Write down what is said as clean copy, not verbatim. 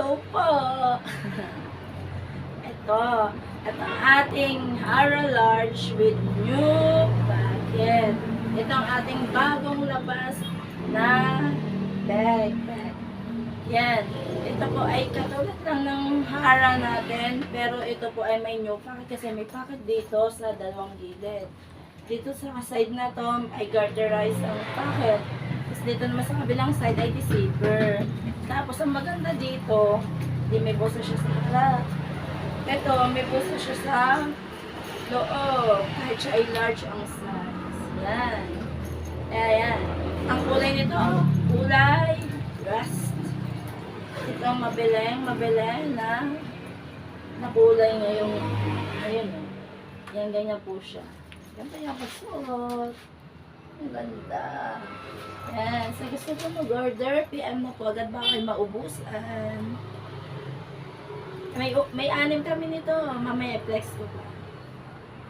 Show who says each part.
Speaker 1: Hello po. Ito ang ating Hara Large with new packet. Ito ang ating bagong labas na bag. Yan. Ito po ay katulad lang ng Hara natin, pero ito po ay may new packet kasi may packet dito sa dalawang gilid. Dito sa side na to ay garterize ang packet. Tapos dito naman sa kabilang side ay deceiver. Tapos ang maganda dito, di may busa siya sa harap. Ito, may busa siya sa loob. Kahit siya ay large ang size. Yan. Ayan. Ang kulay nito, kulay rust. Ito ang mabiling na kulay ngayong, ayun. Yan, ganyan po siya. Ganda yung pagsuot. Ang ganda. Yan. Sa gusto ko mag-order, PM na po agad ba kayo maubusan. May 6 kami nito. Mamaya flex ko pa.